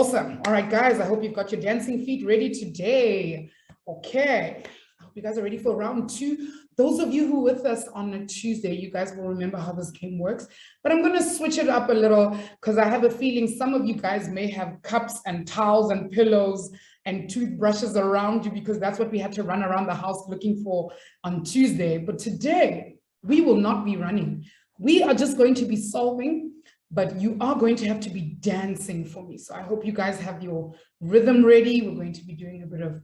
Awesome. All right, guys, I hope you've got your dancing feet ready today. Okay. I hope you guys are ready for round 2. Those of you who are with us on a Tuesday, you guys will remember how this game works. But I'm going to switch it up a little because I have a feeling some of you guys may have cups and towels and pillows and toothbrushes around you because that's what we had to run around the house looking for on Tuesday. But today, we will not be running. We are just going to be solving, but you are going to have to be dancing for me. So I hope you guys have your rhythm ready. We're going to be doing a bit of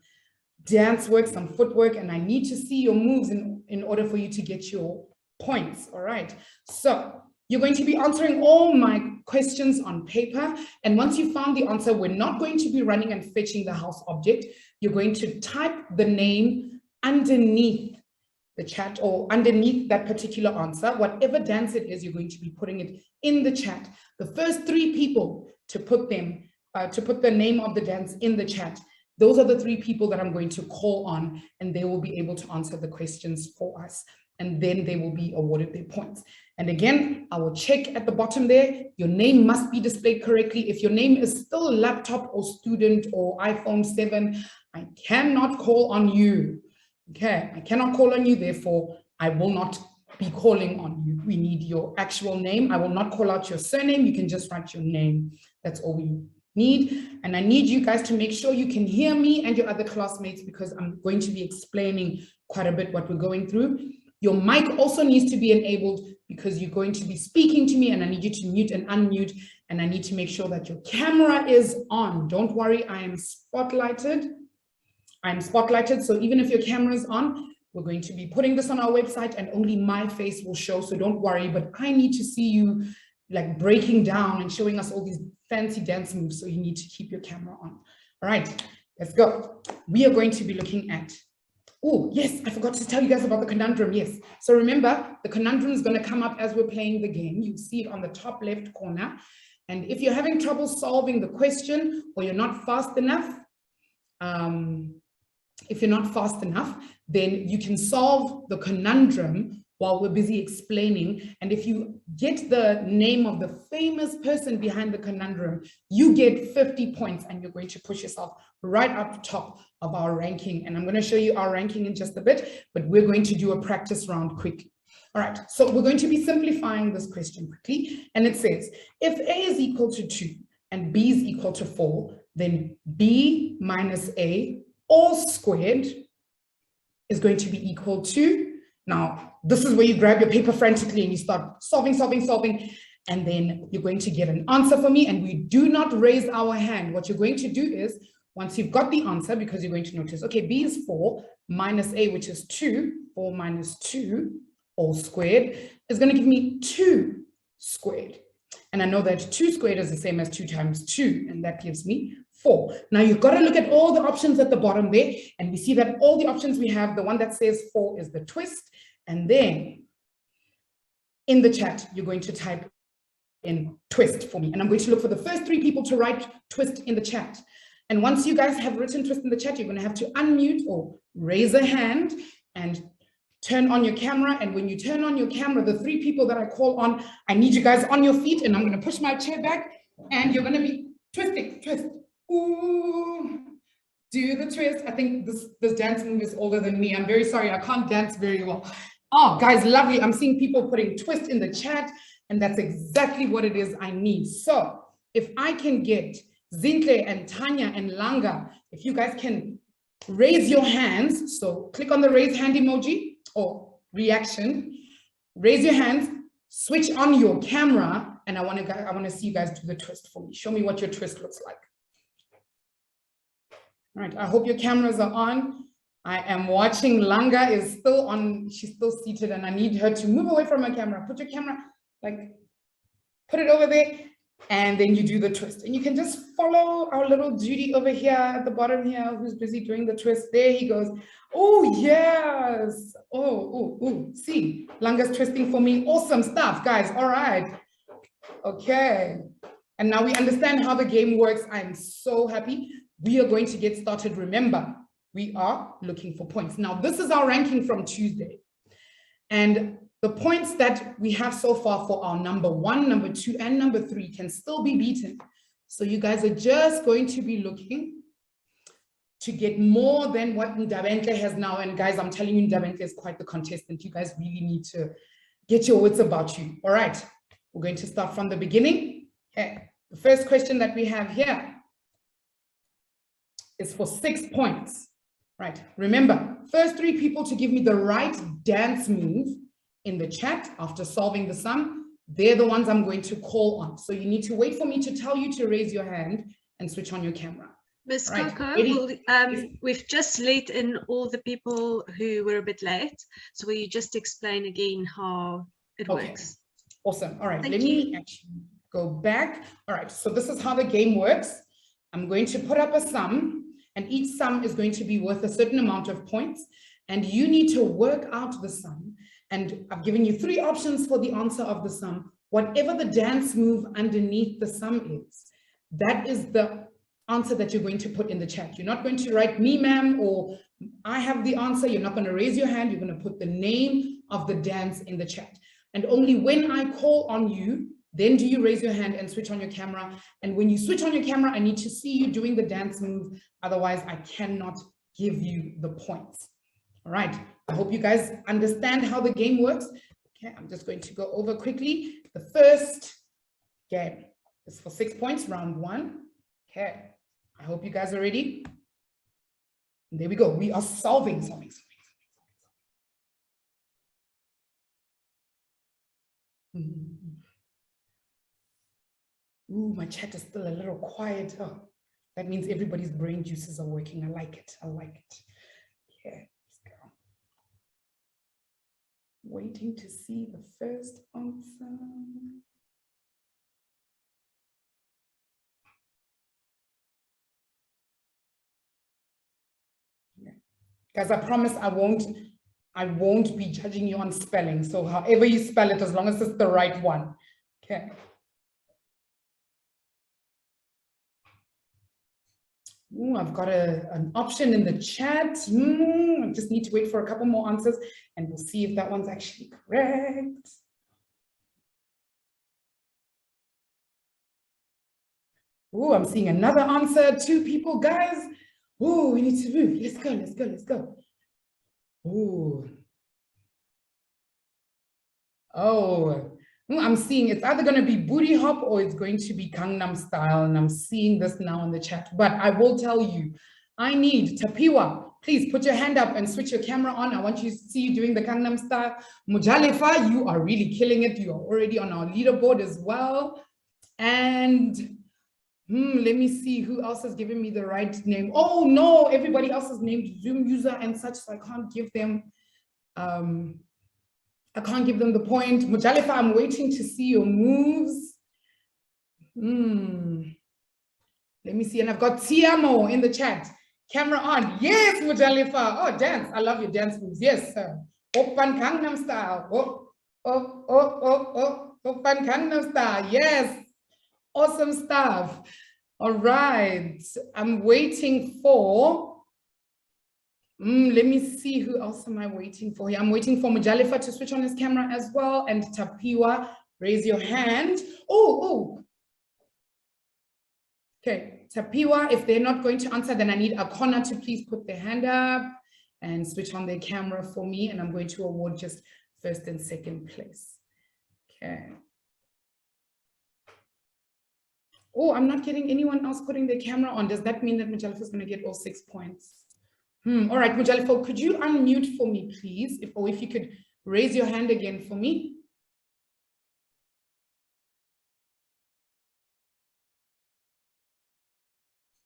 dance work, some footwork, and I need to see your moves in order for you to get your points. All right. So you're going to be answering all my questions on paper. And once you found the answer, we're not going to be running and fetching the house object. You're going to type the name underneath the chat or underneath that particular answer. Whatever dance it is, you're going to be putting it in the chat. The first 3 people to put the name of the dance in the chat, those are the 3 people that I'm going to call on, and they will be able to answer the questions for us. And then they will be awarded their points. And again, I will check at the bottom there. Your name must be displayed correctly. If your name is still laptop or student or iPhone 7, I cannot call on you. Okay, I cannot call on you. Therefore, I will not be calling on you. We need your actual name. I will not call out your surname. You can just write your name. That's all we need. And I need you guys to make sure you can hear me and your other classmates because I'm going to be explaining quite a bit what we're going through. Your mic also needs to be enabled because you're going to be speaking to me and I need you to mute and unmute, and I need to make sure that your camera is on. Don't worry, I am spotlighted. I'm spotlighted, so even if your camera is on, we're going to be putting this on our website and only my face will show, so don't worry, but I need to see you like breaking down and showing us all these fancy dance moves, so you need to keep your camera on. All right, let's go. We are going to be looking at, oh, yes, I forgot to tell you guys about the conundrum, yes. So remember, the conundrum is going to come up as we're playing the game. You see it on the top left corner. And if you're having trouble solving the question or you're not fast enough, then you can solve the conundrum while we're busy explaining. And if you get the name of the famous person behind the conundrum, you get 50 points and you're going to push yourself right up the top of our ranking. And I'm going to show you our ranking in just a bit, but we're going to do a practice round quickly. All right, so we're going to be simplifying this question quickly. And it says, if A is equal to 2 and B is equal to 4, then B minus A all squared is going to be equal to, now this is where you grab your paper frantically and you start solving, and then you're going to get an answer for me, and we do not raise our hand. What you're going to do is, once you've got the answer, because you're going to notice, okay, B is 4 minus A, which is 2, 4 minus 2 all squared is going to give me 2 squared. And I know that 2 squared is the same as 2 times 2, and that gives me 4. Now you've got to look at all the options at the bottom there, and we see that all the options we have, the one that says 4 is the twist, and then in the chat, you're going to type in twist for me, and I'm going to look for the first 3 people to write twist in the chat. And once you guys have written twist in the chat, you're going to have to unmute or raise a hand and turn on your camera. And when you turn on your camera, the 3 people that I call on, I need you guys on your feet, and I'm going to push my chair back, and you're going to be twisting, twist. Ooh, do the twist. I think this dance move is older than me. I'm very sorry, I can't dance very well. Oh, guys, lovely. I'm seeing people putting twist in the chat, and that's exactly what it is I need. So if I can get Zintle and Tanya and Langa, if you guys can raise your hands, so click on the raise hand emoji or reaction, raise your hands, switch on your camera, and I want to see you guys do the twist for me. Show me what your twist looks like. All right, I hope your cameras are on. I am watching Langa is still on, she's still seated, and I need her to move away from her camera. Put your camera, like, put it over there, and then you do the twist. And you can just follow our little Judy over here at the bottom here, who's busy doing the twist. There he goes. Oh, yes. Oh, see, Langa's twisting for me. Awesome stuff, guys. All right. Okay. And now we understand how the game works. I'm so happy. We are going to get started. Remember, we are looking for points. Now, this is our ranking from Tuesday. And the points that we have so far for our number 1, number 2, and number 3 can still be beaten. So you guys are just going to be looking to get more than what Ndabentle has now. And guys, I'm telling you, Ndabentle is quite the contestant. You guys really need to get your wits about you. All right, we're going to start from the beginning. Okay, the first question that we have here is for 6 points. Right, remember, first 3 people to give me the right dance move in the chat after solving the sum, they're the ones I'm going to call on. So you need to wait for me to tell you to raise your hand and switch on your camera. Miss Right. Coco, we've just let in all the people who were a bit late. So will you just explain again how it works? Awesome. All right, Thank let me actually go back. All right, so this is how the game works. I'm going to put up a sum, and each sum is going to be worth a certain amount of points, and you need to work out the sum. And I've given you 3 options for the answer of the sum. Whatever the dance move underneath the sum is, that is the answer that you're going to put in the chat. You're not going to write me, ma'am, or I have the answer. You're not going to raise your hand. You're going to put the name of the dance in the chat. And only when I call on you, then do you raise your hand and switch on your camera. And when you switch on your camera, I need to see you doing the dance move. Otherwise, I cannot give you the points. All right, I hope you guys understand how the game works. Okay, I'm just going to go over quickly. The first game is for 6 points, round 1. Okay, I hope you guys are ready. And there we go. We are solving. Ooh, my chat is still a little quiet. Oh, that means everybody's brain juices are working. I like it. I like it. Okay. Waiting to see the first answer. Yeah. Guys, I promise I won't be judging you on spelling. So however you spell it, as long as it's the right one. Okay. Ooh, I've got an option in the chat. I just need to wait for a couple more answers and we'll see if that one's actually correct. Ooh, I'm seeing another answer. 2 people, guys. Ooh, we need to move. Let's go, let's go, let's go. Ooh. Oh, I'm seeing it's either going to be booty hop or it's going to be Gangnam Style. And I'm seeing this now in the chat. But I will tell you, I need Tapiwa. Please put your hand up and switch your camera on. I want you to see you doing the Gangnam Style. Mujalefa, you are really killing it. You are already on our leaderboard as well. And let me see who else has given me the right name. Oh no, everybody else is named Zoom user and such, so I can't give them the point. Mujalefa, I'm waiting to see your moves. Let me see, and I've got Tiamo in the chat. Camera on. Yes, Mujalefa. Oh, dance. I love your dance moves. Yes, sir. Oppan Gangnam Style. Oppan Gangnam Style. Yes. Awesome stuff. All right. I'm waiting for, let me see who else am I waiting for here. I'm waiting for Mujalefa to switch on his camera as well. And Tapiwa, raise your hand. Oh. Okay, Tapiwa, if they're not going to answer, then I need Akona to please put their hand up and switch on their camera for me. And I'm going to award just first and second place. Okay. Oh, I'm not getting anyone else putting their camera on. Does that mean that Mujalefa is going to get all 6 points? All right, Mujalefa, could you unmute for me, please? If you could raise your hand again for me.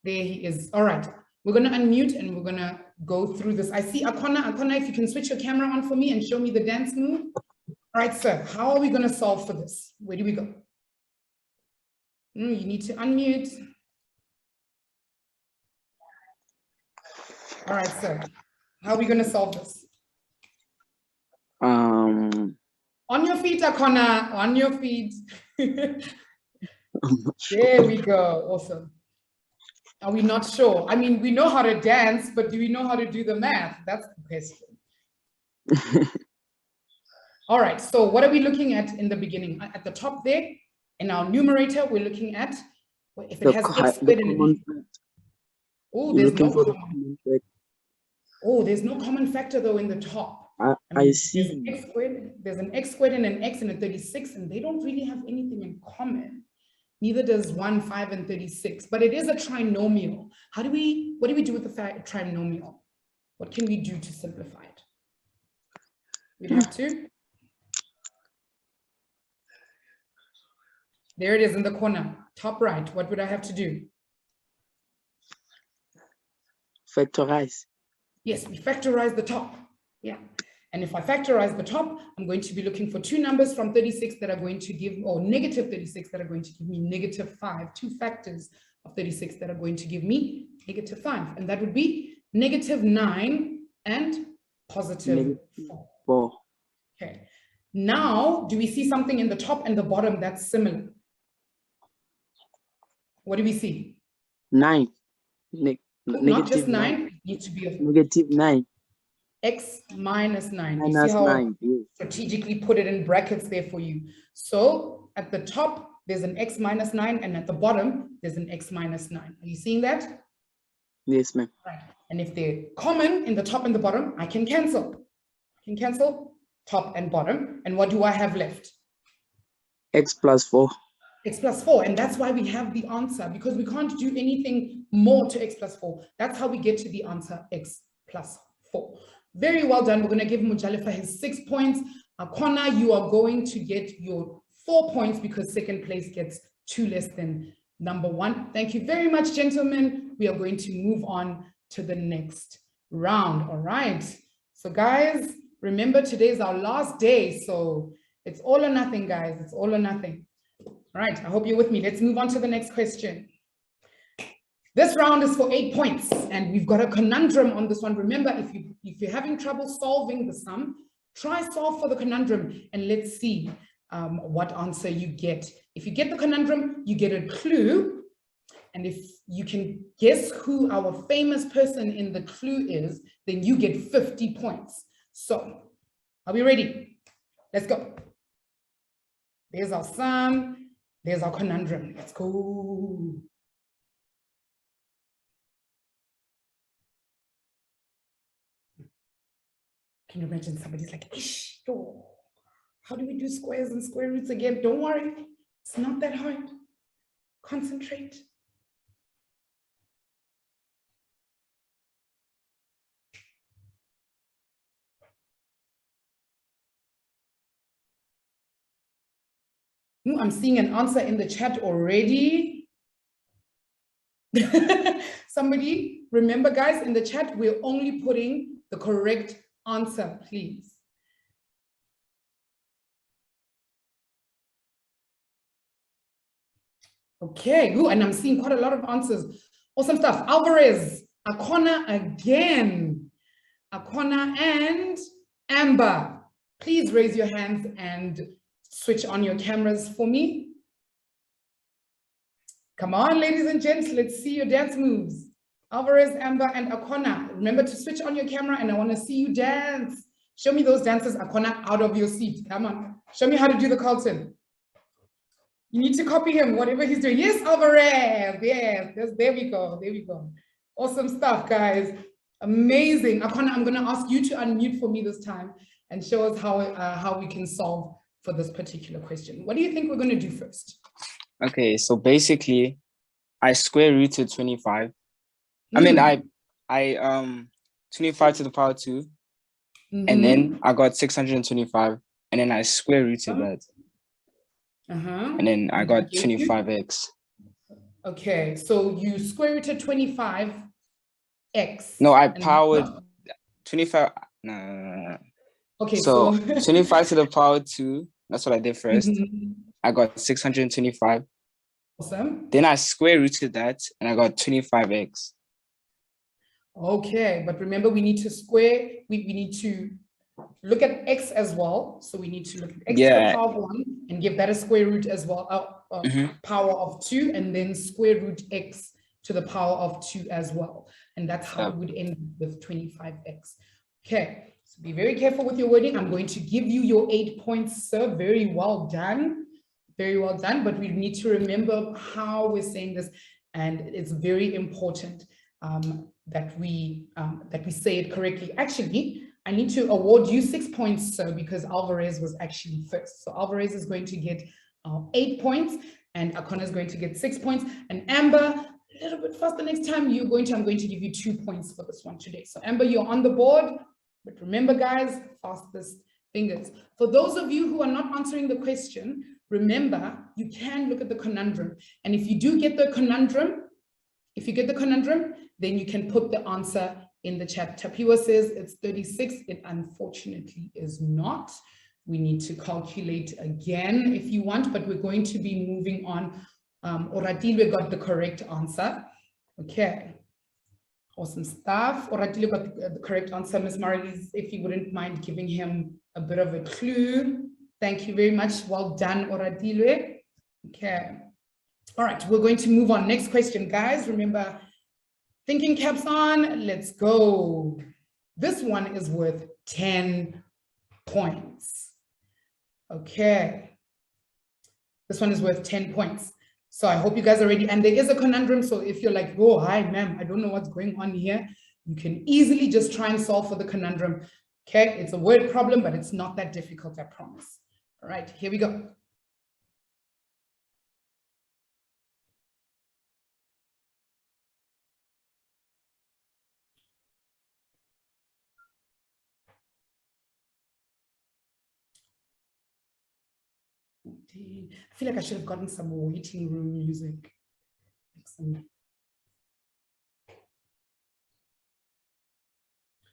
There he is. All right, we're going to unmute and we're going to go through this. I see Akona. Akona, if you can switch your camera on for me and show me the dance move. All right, sir, how are we going to solve for this? Where do we go? You need to unmute. All right, sir. How are we going to solve this? On your feet, Akona. On your feet. There we go. Awesome. Are we not sure? I mean, we know how to dance, but do we know how to do the math? That's the question. All right. So what are we looking at in the beginning? At the top there, in our numerator, we're looking at Well, if it has x squared and an x. Oh, there's no common. Oh, there's no common factor though in the top. I see. There's an x squared and an x and a 36, and they don't really have anything in common. Neither does 1, 5, and 36, but it is a trinomial. What do we do with the trinomial? What can we do to simplify it? We'd have to. There it is in the corner, top right. What would I have to do? Factorize. Yes, we factorize the top. Yeah. And if I factorize the top, I'm going to be looking for two numbers from 36 that are going to give, or negative 36 that are going to give me negative 5, two factors of 36 that are going to give me negative 5. And that would be negative 9 and positive 4. Okay. Now, do we see something in the top and the bottom that's similar? What do we see? 9. Not just 9, it needs to be a negative 9. X minus 9. Minus you see how 9, yes. strategically put it in brackets there for you. So at the top, there's an X minus 9, and at the bottom, there's an X minus 9. Are you seeing that? Yes, ma'am. Right. And if they're common in the top and the bottom, I can cancel. I can cancel top and bottom. And what do I have left? X plus 4. X plus 4. And that's why we have the answer, because we can't do anything more to X plus 4. That's how we get to the answer X plus 4. Very well done. We're going to give Mujalifa his 6 points. Akona, you are going to get your 4 points because second place gets 2 less than number 1. Thank you very much, gentlemen. We are going to move on to the next round. All right. So guys, remember today is our last day. So it's all or nothing, guys. It's all or nothing. All right. I hope you're with me. Let's move on to the next question. This round is for 8 points, and we've got a conundrum on this one. Remember, if you're having trouble solving the sum, try solve for the conundrum, and let's see what answer you get. If you get the conundrum, you get a clue, and if you can guess who our famous person in the clue is, then you get 50 points. So, are we ready? Let's go. There's our sum, there's our conundrum. Let's go. Can you imagine somebody's like, ish, yo, how do we do squares and square roots again? Don't worry, it's not that hard. Concentrate. I'm seeing an answer in the chat already. Somebody, remember guys, in the chat, we're only putting the correct answer, please. Okay, good. And I'm seeing quite a lot of answers. Awesome stuff. Alvarez, Akona again. Akona and Amber. Please raise your hands and switch on your cameras for me. Come on, ladies and gents, let's see your dance moves. Alvarez, Amber, and Akona. Remember to switch on your camera and I want to see you dance. Show me those dances, Akona, out of your seat. Come on. Show me how to do the Carlton. You need to copy him, whatever he's doing. Yes, Alvarez. Yes, there we go. There we go. Awesome stuff, guys. Amazing. Akona, I'm going to ask you to unmute for me this time and show us how we can solve for this particular question. What do you think we're going to do first? Okay, so basically, I square rooted 25. I mean, I 25 to the power 2, and then I got 625, and then I square rooted that. And then I got 25x. Okay, so you square rooted 25x. No, I powered 25. No. Okay, so 25 to the power 2. That's what I did first. I got 625. Awesome. Then I square rooted that, and I got 25x. Okay, but remember we need to square, we need to look at x as well. So we need to look at x to the power of 1 and give that a square root as well, power of 2, and then square root x to the power of 2 as well. And that's how we would end with 25x. Okay, so be very careful with your wording. I'm going to give you your 8 points, sir. Very well done. Very well done, but we need to remember how we're saying this, and it's very important that we say it correctly. Actually, I need to award you 6 points, sir, because Alvarez was actually first. So Alvarez is going to get 8 points, and Akona is going to get 6 points, and Amber, a little bit faster next time. I'm going to give you 2 points for this one today. So Amber, you're on the board, but remember, guys, fastest fingers. For those of you who are not answering the question, remember, you can look at the conundrum. And if you do get the conundrum, then you can put the answer in the chat. Tapiwa says it's 36. It unfortunately is not. We need to calculate again if you want, but we're going to be moving on. Oradilwe got the correct answer. Okay. Awesome stuff. Oradilwe got the correct answer. Miss Marlies, if you wouldn't mind giving him a bit of a clue. Thank you very much. Well done, Oradilwe. Okay. All right, we're going to move on. Next question, guys. Remember, thinking caps on. Let's go. This one is worth 10 points. Okay. This one is worth 10 points. So I hope you guys are ready. And there is a conundrum. So if you're like, oh, hi, ma'am, I don't know what's going on here, you can easily just try and solve for the conundrum. Okay, it's a word problem, but it's not that difficult, I promise. All right, here we go. I feel like I should have gotten some waiting room music.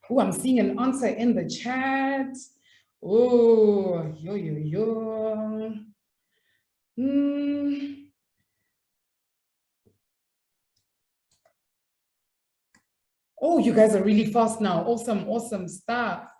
Oh, I'm seeing an answer in the chat. Oh, yo. Oh, you guys are really fast now. Awesome stuff.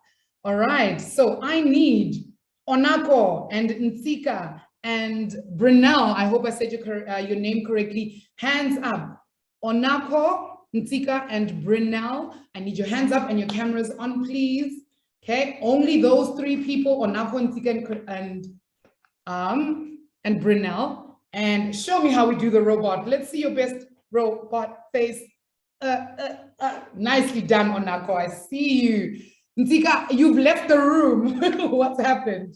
All right, so I need Onako and Ntsika and Brunel. I hope I said your name correctly. Hands up. Onako, Ntsika, and Brunel. I need your hands up and your cameras on, please. Okay, only those 3 people, Onako, Ntsika, and Brunel. And show me how we do the robot. Let's see your best robot face. Nicely done, Onako. I see you. Ntsika, you've left the room. What's happened?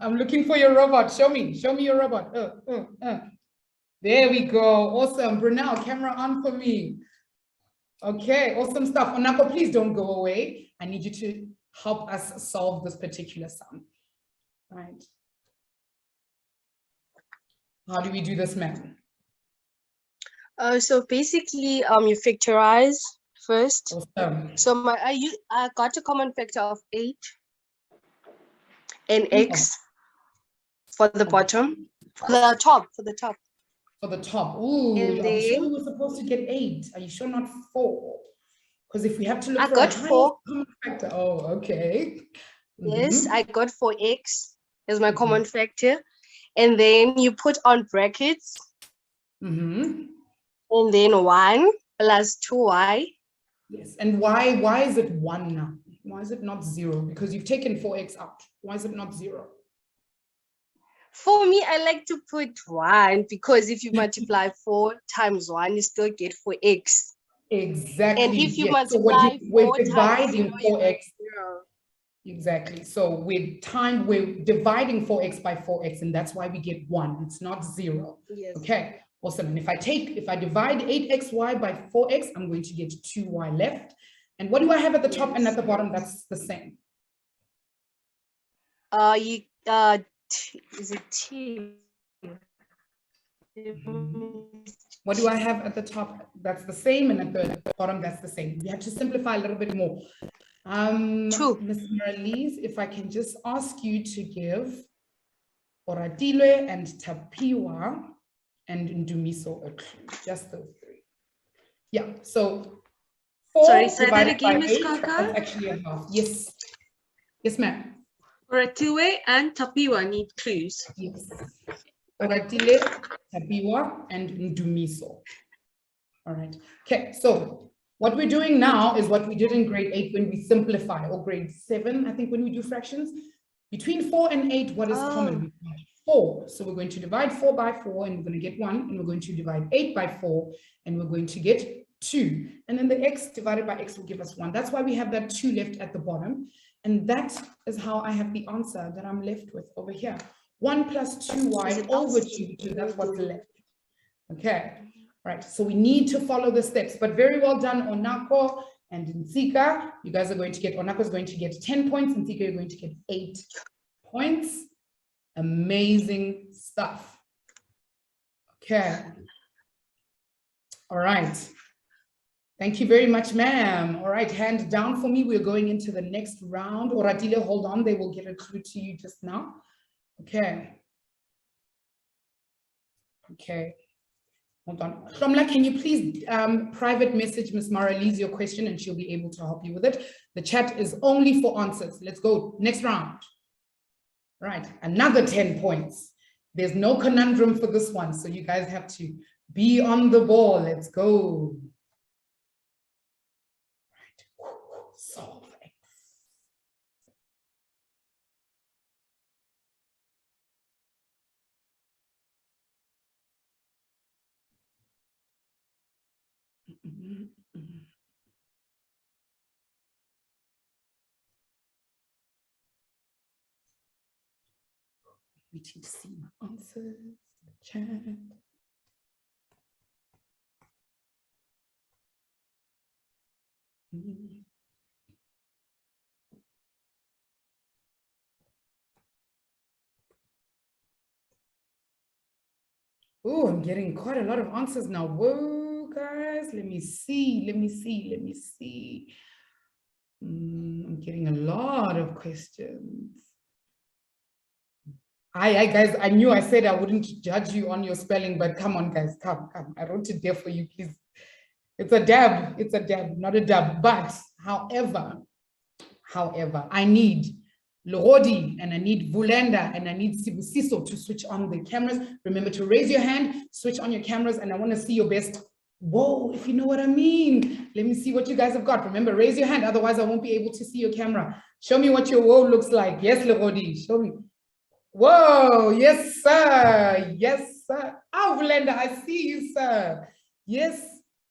I'm looking for your robot. Show me your robot. There we go. Awesome. Brunel, camera on for me. Okay, awesome stuff. Onako, please don't go away. I need you to help us solve this particular sum. Right. How do we do this, ma'am? So basically, you factorize first. Awesome. So I got a common factor of 8 and x for the bottom, for the top. For the top. Ooh, and I'm sure we were supposed to get 8. Are you sure not 4? Because if we have to look for got a high 4 common factor. Oh, okay. Yes, I got 4x as my common factor. And then you put on brackets. And then 1 plus 2y. Yes, and why is it 1 now? Why is it not 0? Because you've taken 4x out. Why is it not 0? For me, I like to put 1 because if you multiply 4 times 1, you still get 4x. Exactly. And if you yes. multiply so we're 4 dividing times 4x. 0. Exactly. So we're dividing 4x by 4x, and that's why we get 1. It's not 0. Yes. Okay. Awesome. And if I divide 8xy by 4x, I'm going to get 2y left. And what do I have at the top and at the bottom? That's the same. Is it T? What do I have at the top? That's the same, and at the bottom, that's the same. We have to simplify a little bit more. 2. Ms. Marlies, if I can just ask you to give Oradilwe and Tapiwa and Ndumiso a clue, just those 3. Yeah, so 4 Sorry, say that divided by again, Ms. 8 Kaka. is actually a half. Yes. Yes, ma'am. Oradilwe and Tapiwa need clues. Yes. Oradilwe, Tapiwa, and Ndumiso. All right. Okay, so what we're doing now is what we did in grade 8 when we simplify, or grade 7, I think, when we do fractions. Between 4 and 8, what is common? 4. So we're going to divide 4 by 4 and we're going to get 1, and we're going to divide 8 by 4 and we're going to get 2. And then the x divided by x will give us 1. That's why we have that 2 left at the bottom. And that is how I have the answer that I'm left with over here. 1 plus 2y over 2, so that's what's left. Okay, right. So we need to follow the steps, but very well done, Onako and Nsika. You guys are going to get, Onako is going to get 10 points, and Nsika, you're going to get 8 points. Amazing stuff. Okay. All right. Thank you very much, ma'am. All right, hand down for me. We're going into the next round. Oratile, hold on. They will get a clue to you just now. Okay. Okay. Hold on. Shomla, can you please private message Miss Maralise your question and she'll be able to help you with it. The chat is only for answers. Let's go. Next round. Right. Another 10 points. There's no conundrum for this one. So you guys have to be on the ball. Let's go. Right. Solve X. Waiting to see my answers. Chat. Oh, I'm getting quite a lot of answers now. Whoa, guys, let me see. I'm getting a lot of questions. Hi, guys, I knew I said I wouldn't judge you on your spelling, but come on, guys, come. I wrote it there for you, please. It's a dab, not a dub. But, however, I need Lorodi, and I need Vulenda, and I need Sibusiso to switch on the cameras. Remember to raise your hand, switch on your cameras, and I want to see your best. Whoa, if you know what I mean. Let me see what you guys have got. Remember, raise your hand, otherwise I won't be able to see your camera. Show me what your whoa looks like. Yes, Lorodi, show me. Whoa, yes, sir. Yes, sir. Oh, Vulenda, I see you, sir. Yes,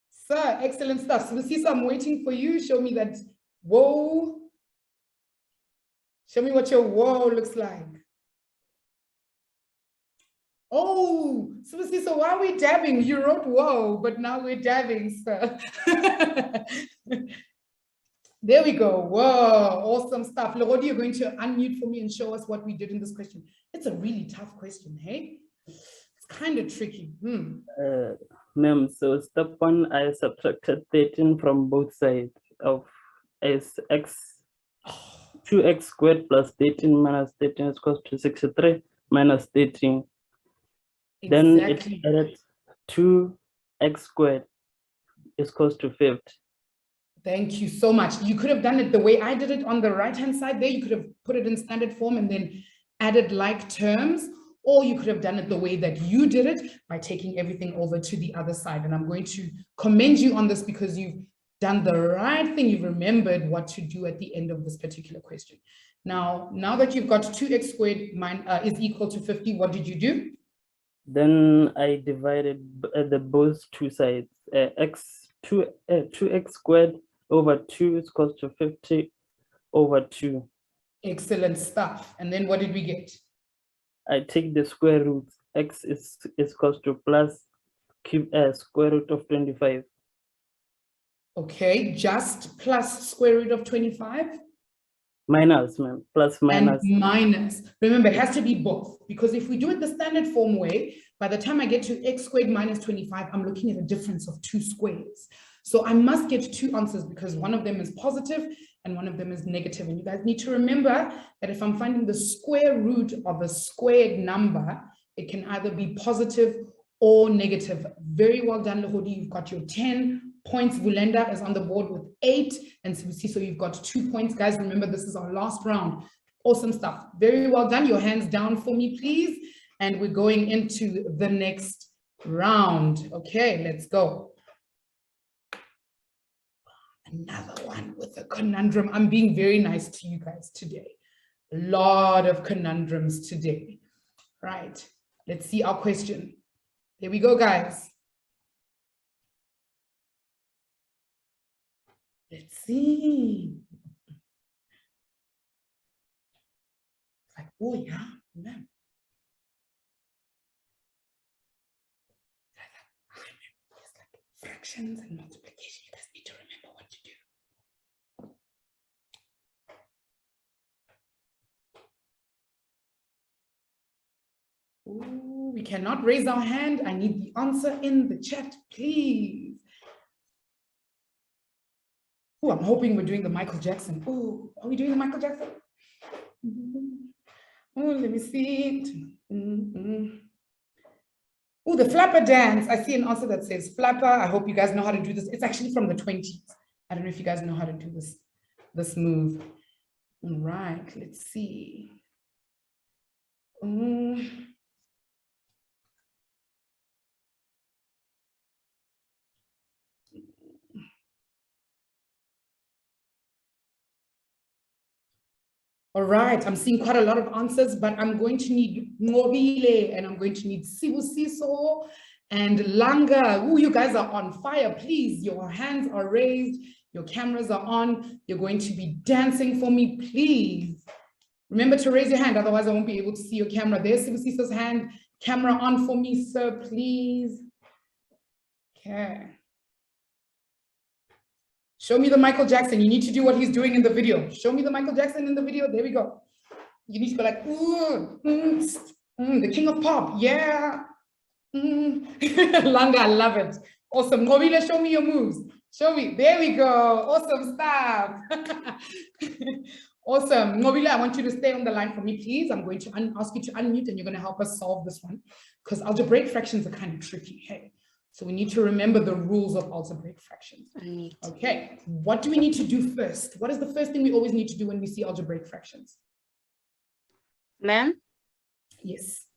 sir. Excellent stuff. Sibusiso, I'm waiting for you. Show me that whoa. Show me what your whoa looks like. Oh, so why are we dabbing? You wrote whoa, but now we're dabbing, sir. There we go. Whoa, awesome stuff. Lorodi, you're going to unmute for me and show us what we did in this question. It's a really tough question, hey? It's kind of tricky. Ma'am, so step 1, I subtracted 13 from both sides of x. 2x squared plus 13 minus 13 is equal to 63 minus 13. Exactly. Then it added 2x squared is equal to 50. Thank you so much. You could have done it the way I did it on the right-hand side there. You could have put it in standard form and then added like terms, or you could have done it the way that you did it by taking everything over to the other side. And I'm going to commend you on this because you've done the right thing. You've remembered what to do at the end of this particular question. Now that you've got 2x squared is equal to 50, what did you do? Then I divided the both two sides. 2x squared over 2 is equal to 50 over 2. Excellent stuff. And then what did we get? I take the square root. X is equal to plus square root of 25. Okay, just plus square root of 25? Minus, ma'am, plus minus. And minus. Remember, it has to be both, because if we do it the standard form way, by the time I get to x squared minus 25, I'm looking at a difference of 2 squares. So I must get 2 answers because one of them is positive and one of them is negative. And you guys need to remember that if I'm finding the square root of a squared number, it can either be positive or negative. Very well done, Lorodi. You've got your 10 points. Vulenda is on the board with 8, and so you've got 2 points. Guys, remember, this is our last round. Awesome stuff. Very well done. Your hands down for me, please. And we're going into the next round. Okay, let's go. Another one with a conundrum. I'm being very nice to you guys today. A lot of conundrums today. Right. Let's see our question. Here we go, guys. Let's see. Like, oh yeah, man. Fractions and multiplication. You guys need to remember what to do. Ooh, we cannot raise our hand. I need the answer in the chat, please. Oh, I'm hoping we're doing the Michael Jackson. Oh, are we doing the Michael Jackson? Oh, let me see. Oh, the flapper dance. I see an answer that says flapper. I hope you guys know how to do this. It's actually from the 20s. I don't know if you guys know how to do this move. All right, let's see. All right, I'm seeing quite a lot of answers, but I'm going to need Ngobile and I'm going to need Sibusiso and Langa. Ooh, you guys are on fire. Please, your hands are raised, your cameras are on. You're going to be dancing for me, please. Remember to raise your hand, otherwise I won't be able to see your camera. There's Sibusiso's hand. Camera on for me, sir, please. Okay. Show me the Michael Jackson. You need to do what he's doing in the video. Show me the Michael Jackson in the video. There we go. You need to go like, the king of pop. Yeah. Langa, I love it. Awesome. Ngobile, show me your moves. Show me. There we go. Awesome stuff. Awesome. Ngobile, I want you to stay on the line for me, please. I'm going to ask you to unmute and you're going to help us solve this one because algebraic fractions are kind of tricky. Hey. So we need to remember the rules of algebraic fractions. Okay, what do we need to do first? What is the first thing we always need to do when we see algebraic fractions? Ma'am? Yes.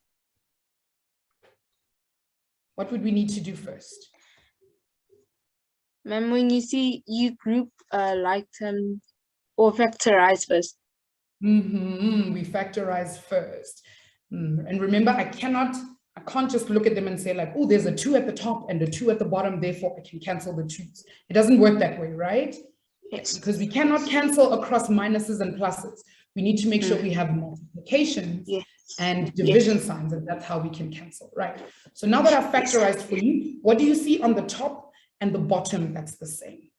What would we need to do first? Ma'am, when you see you group like term or factorize first. We factorize first. And remember, I can't just look at them and say like, oh, there's a 2 at the top and a 2 at the bottom, therefore I can cancel the 2's. It doesn't work that way, right? Yes. Because we cannot cancel across minuses and pluses. We need to make sure we have multiplications and division signs, and that's how we can cancel, right? So now that I've factorized for you, what do you see on the top and the bottom that's the same?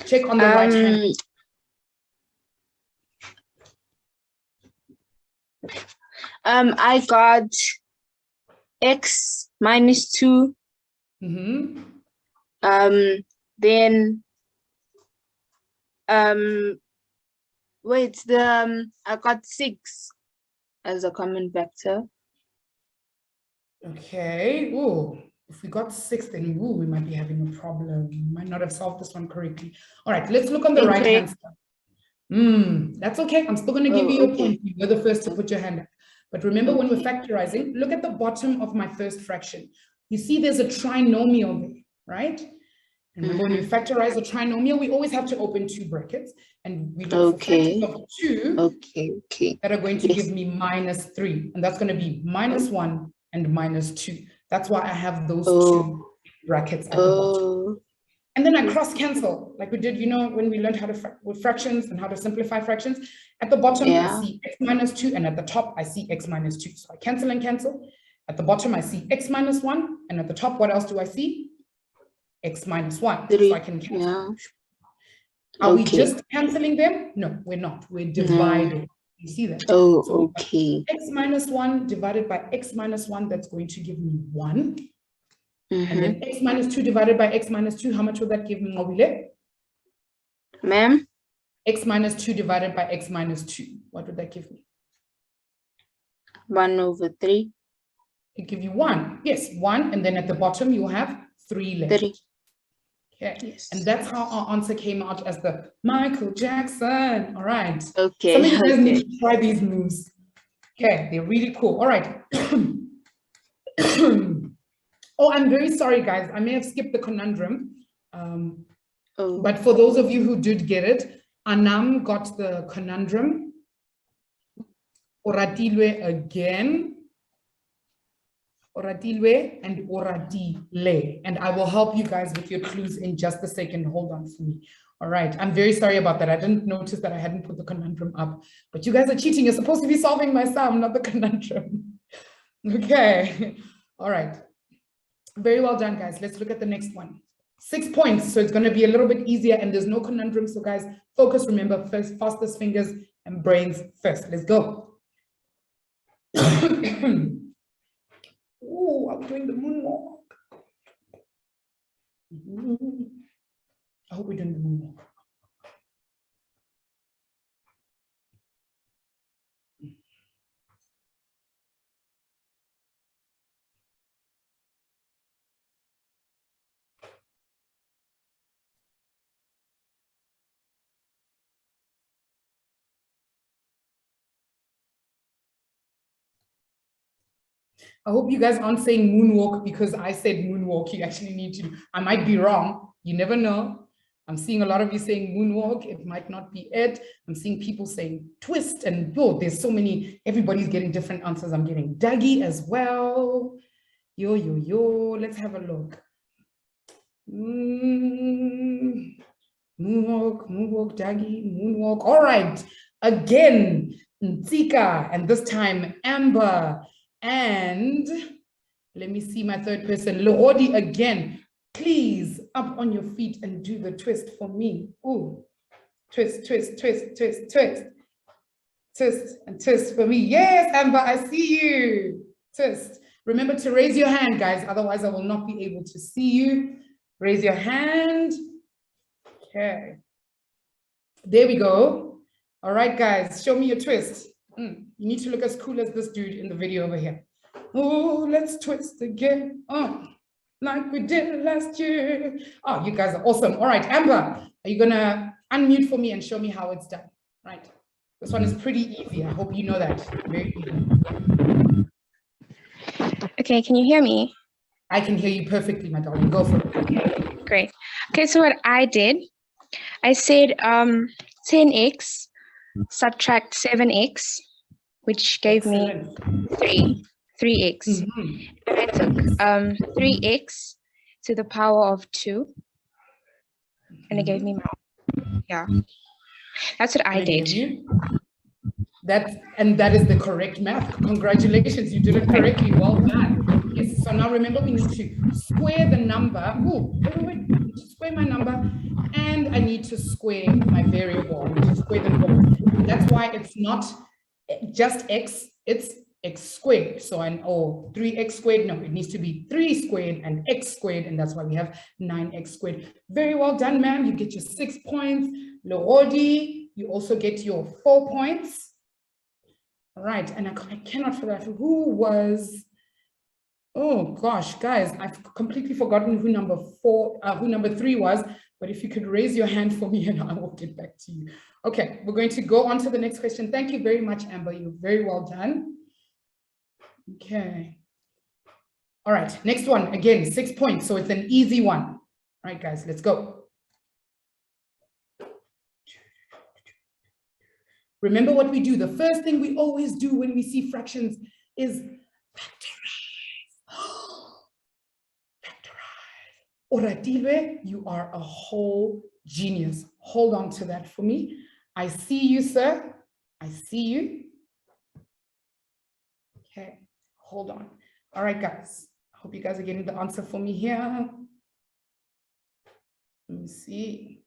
Check on the right hand. I got x minus 2. Then wait, I got 6 as a common factor. Okay. Ooh, if we got 6, then we might be having a problem. We might not have solved this one correctly. All right, let's look on the right hand side. That's okay. I'm still going to give you your point. You're the first to put your hand up. But remember, when we're factorizing, look at the bottom of my first fraction. You see there's a trinomial there, right? And remember, when we factorize a trinomial, we always have to open 2 brackets. And we look for factors of 2 that are going to give me minus 3. And that's going to be minus 1 and minus 2. That's why I have those 2 brackets at the bottom. And then I cross cancel, like we did, you know, when we learned how to with fractions and how to simplify fractions. At the bottom, I see x minus 2, and at the top, I see x minus 2. So I cancel and cancel. At the bottom, I see x minus 1, and at the top, what else do I see? X minus 1. So I can cancel. Are we just canceling them? No, we're not. We're dividing. You see that? So x minus 1 divided by x minus 1, that's going to give me 1. And then x minus 2 divided by x minus 2, how much would that give me, Ngobile? Ma'am? X minus 2 divided by x minus 2. What would that give me? 1/3. It give you 1. Yes, 1. And then at the bottom, you have 3 left. 3. Okay. Yes. And that's how our answer came out as the Michael Jackson. All right. Okay. Some of you guys need to try these moves. Okay, they're really cool. All right. Oh, I'm very sorry, guys. I may have skipped the conundrum. But for those of you who did get it, Anam got the conundrum. Oratilwe again. Oratilwe and oratile. And I will help you guys with your clues in just a second. Hold on for me. All right. I'm very sorry about that. I didn't notice that I hadn't put the conundrum up. But you guys are cheating. You're supposed to be solving my sum, not the conundrum. Okay. All right. Very well done, guys. Let's look at the next one. 6 points. So it's going to be a little bit easier and there's no conundrum. So guys, focus. Remember, first, fastest fingers and brains first. Let's go. Oh, I'm doing the moonwalk. I hope we're doing the moonwalk. I hope you guys aren't saying moonwalk because I said moonwalk. You actually need to. I might be wrong. You never know. I'm seeing a lot of you saying moonwalk. It might not be it. I'm seeing people saying twist and yo, there's so many. Everybody's getting different answers. I'm getting Dougie as well. Yo, yo, yo. Let's have a look. Moonwalk, moonwalk, Dougie, moonwalk. All right. Again, Ntsika, and this time Amber. And let me see my third person, Lordi again. Please up on your feet and do the twist for me. Ooh, twist, twist, twist, twist, twist. Twist and twist for me. Yes, Amber, I see you. Twist. Remember to raise your hand, guys. Otherwise, I will not be able to see you. Raise your hand. Okay. There we go. All right, guys, show me your twist. You need to look as cool as this dude in the video over here. Oh, let's twist again. Oh, like we did last year. Oh, you guys are awesome. All right, Amber, are you gonna unmute for me and show me how it's done? Right. This one is pretty easy. I hope you know that. Very easy. Okay, can you hear me? I can hear you perfectly, my darling. Go for it. Okay, great. Okay, so what I did, I said 10x subtract 7x, which gave me 3x. And I took 3x to the power of 2, and it gave me yeah. That's what I did. That is the correct math. Congratulations, you did it correctly. Well done. Yes. So now remember, we need to square the number. Oh, wait. Square my number, and I need to square my variable. I need to square them both. That's why it's not just x, it's x squared. So 3x squared. No, it needs to be 3 squared and x squared, and that's why we have 9x squared. Very well done, ma'am. You get your 6 points. Lordi, you also get your 4 points. All right, and I cannot forget who was. Oh gosh, guys, I've completely forgotten who number 3 was, but if you could raise your hand for me and I will get back to you. Okay, we're going to go on to the next question. Thank you very much, Amber. You're very well done. Okay. All right, next one, again, 6 points, so it's an easy one. All right, guys, let's go. Remember what we do. The first thing we always do when we see fractions is Oratilwe, you are a whole genius. Hold on to that for me. I see you, sir. I see you. Okay, hold on. All right, guys. I hope you guys are getting the answer for me here. Let me see.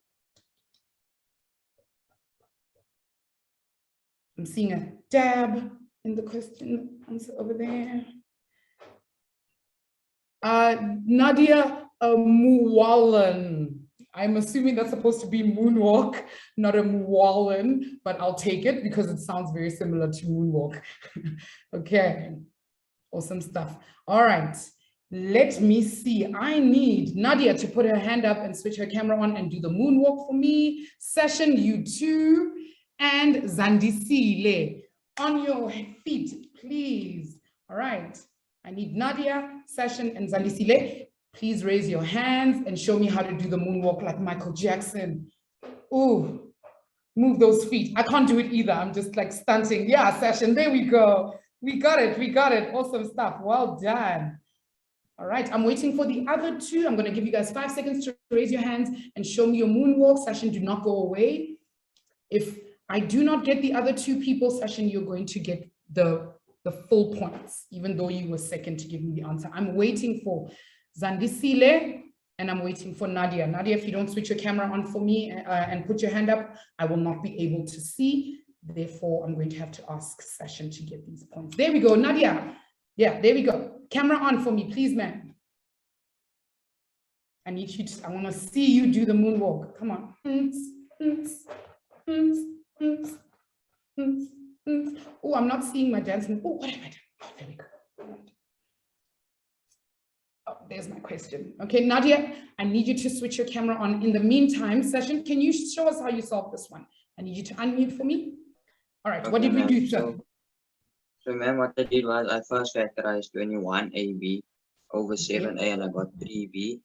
I'm seeing a dab in the question answer over there. Nadia Muwallen. I'm assuming that's supposed to be moonwalk, not a Muwallen, but I'll take it because it sounds very similar to moonwalk. Okay, awesome stuff. All right, let me see. I need Nadia to put her hand up and switch her camera on and do the moonwalk for me. Session, you too. And Zandisile, on your feet, please. All right, I need Nadia, Session, and Zandisile. Please raise your hands and show me how to do the moonwalk like Michael Jackson. Ooh, Move those feet. I can't do it either. I'm just like stunting. Yeah, session. There we go. We got it. We got it. Awesome stuff. Well done. All right. I'm waiting for the other two. I'm going to give you guys 5 seconds to raise your hands and show me your moonwalk. Session, do not go away. If I do not get the other two people, Session, you're going to get the full points, even though you were second to give me the answer. I'm waiting for Zandisile and I'm waiting for Nadia. Nadia, if you don't switch your camera on for me and put your hand up, I will not be able to see. Therefore, I'm going to have to ask Session to get these points. There we go, Nadia. Yeah, there we go. Camera on for me, please, man. I need you to, I want to see you do the moonwalk. Come on. Oh, I'm not seeing my dancing. Oh, what have I done? Oh, there we go. Oh, there's my question. Okay, Nadia, I need you to switch your camera on. In the meantime, Session, can you show us how you solve this one? I need you to unmute for me. All right, okay, what did we do, sir? So, ma'am, what I did was I first factorized 21AB over 7A and I got 3B.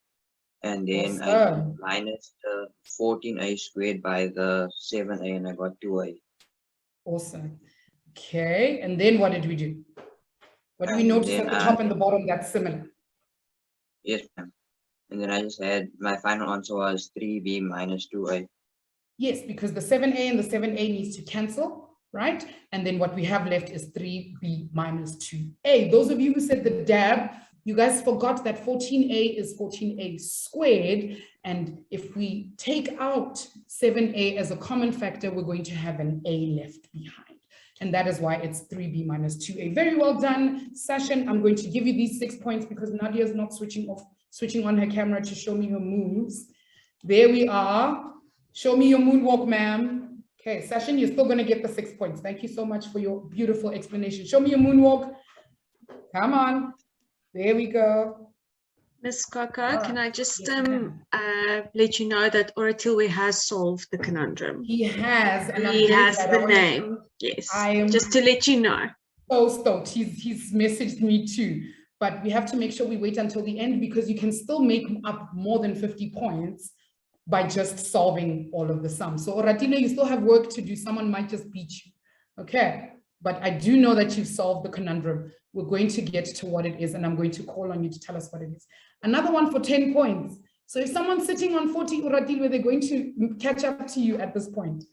And then I did minus the 14A squared by the 7A and I got 2A. Awesome. Okay, and then what did we do? What do we notice at the top and the bottom that's similar? Yes, ma'am. And then I just had, my final answer was 3B minus 2A. Yes, because the 7A and the 7A needs to cancel, right? And then what we have left is 3B minus 2A. Those of you who said the dab, you guys forgot that 14A is 14A squared. And if we take out 7A as a common factor, we're going to have an A left behind. And that is why it's 3B minus 2A. Very well done, Session. I'm going to give you these 6 points because Nadia is not switching on her camera to show me her moves. There we are. Show me your moonwalk, ma'am. Okay, Session, you're still going to get the 6 points. Thank you so much for your beautiful explanation. Show me your moonwalk. Come on. There we go. Miss Kaka, can I just let you know that Oratilwe has solved the conundrum. He has. And he has the name. Yes. Just to let you know. So stoked. He's messaged me too. But we have to make sure we wait until the end because you can still make up more than 50 points by just solving all of the sums. So Oratile, you still have work to do. Someone might just beat you. Okay. But I do know that you've solved the conundrum. We're going to get to what it is, and I'm going to call on you to tell us what it is. Another one for 10 points. So if someone's sitting on 40 Uratilwe, they're going to catch up to you at this point.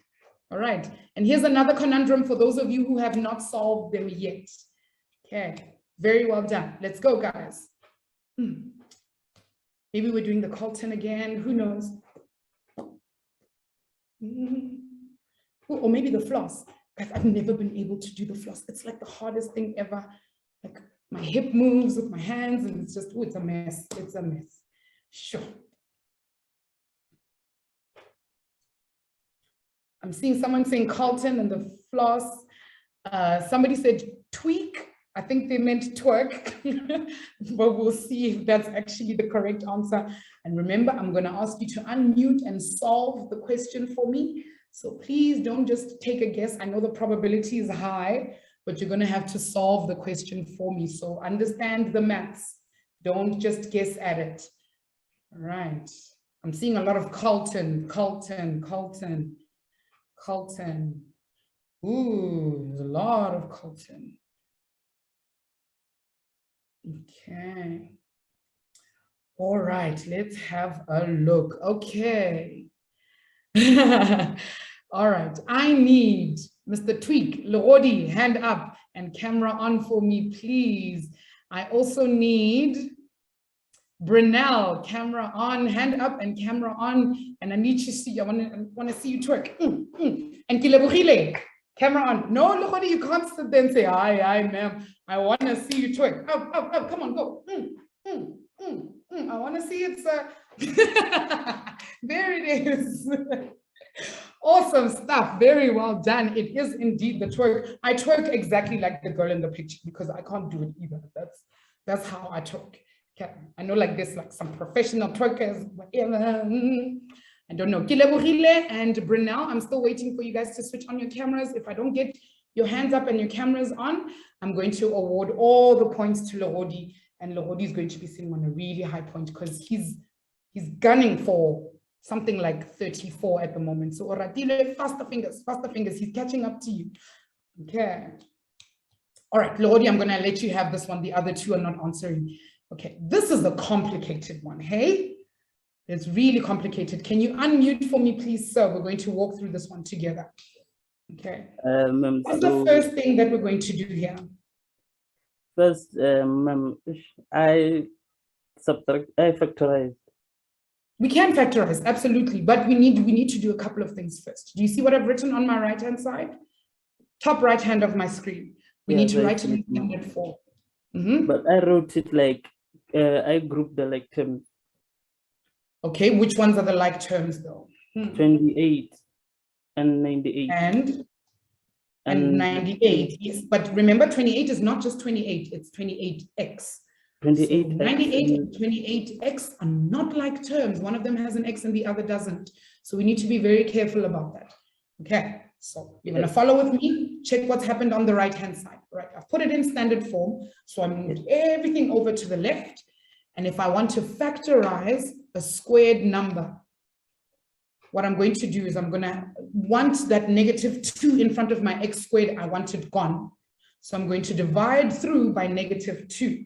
All right. And here's another conundrum for those of you who have not solved them yet. Okay. Very well done. Let's go, guys. Maybe we're doing the Colton again. Who knows? Or maybe the floss. Guys, I've never been able to do the floss. It's like the hardest thing ever. Like my hip moves with my hands and it's just, oh, it's a mess. It's a mess. Sure. I'm seeing someone saying Carlton and the floss. Somebody said tweak. I think they meant twerk, but we'll see if that's actually the correct answer. And remember, I'm going to ask you to unmute and solve the question for me. So please don't just take a guess. I know the probability is high, but you're going to have to solve the question for me. So understand the maths. Don't just guess at it. All right. I'm seeing a lot of Colton. Ooh, there's a lot of Colton. Okay. All right, let's have a look. Okay. All right, I need Mr. Tweak, Lorodi, hand up and camera on for me, please. I also need Brunel, camera on, hand up and camera on. And I need to see, I want to see you twerk. And Kilebugile, camera on. No, Lorodi, you can't sit there and say, hi, ma'am. I want to see you twerk. Up, come on, go. I want to see it, sir. There it is. Awesome stuff. Very well done. It is indeed the twerk. I twerk exactly like the girl in the picture because I can't do it either. That's how I twerk. Okay. I know like this, like some professional twerkers, whatever. I don't know. Kilebugile and Brunel, I'm still waiting for you guys to switch on your cameras. If I don't get your hands up and your cameras on, I'm going to award all the points to Lorodi, and Lorodi is going to be sitting on a really high point because he's gunning for something like 34 at the moment. So Oratile, faster fingers, he's catching up to you. Okay. All right, Lodi, I'm gonna let you have this one. The other two are not answering. Okay, this is a complicated one, hey? It's really complicated. Can you unmute for me, please, sir? We're going to walk through this one together. Okay. What's the first thing that we're going to do here? First, I factorize. We can factorize, absolutely, but we need to do a couple of things first. Do you see what I've written on my right-hand side? Top right hand of my screen. We need to write it in standard form. But I wrote it like, I grouped the like terms. Okay, which ones are the like terms though? 28 and 98. And 98, yes. But remember, 28 is not just 28, it's 28x. 28. So 98 and 28x are not like terms. One of them has an x and the other doesn't. So we need to be very careful about that. Okay, so you're going to follow with me. Check what's happened on the right-hand side. Right, I've put it in standard form. So I moved everything over to the left. And if I want to factorize a squared number, what I'm going to do is I'm going to want that -2 in front of my x squared. I want it gone. So I'm going to divide through by -2.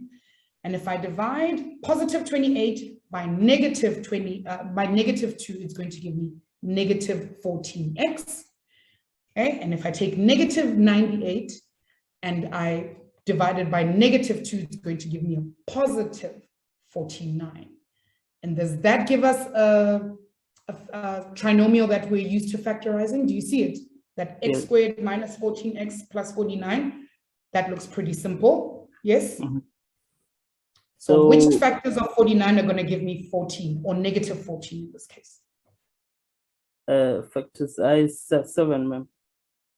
And if I divide positive 28 by -2, it's going to give me -14x. Okay, and if I take -98 and I divide it by -2, it's going to give me a positive 49. And does that give us a trinomial that we're used to factorizing? Do you see it? That x squared minus 14x plus 49. That looks pretty simple. Yes? So which factors of 49 are going to give me 14 or -14 in this case? Factors I 7, ma'am.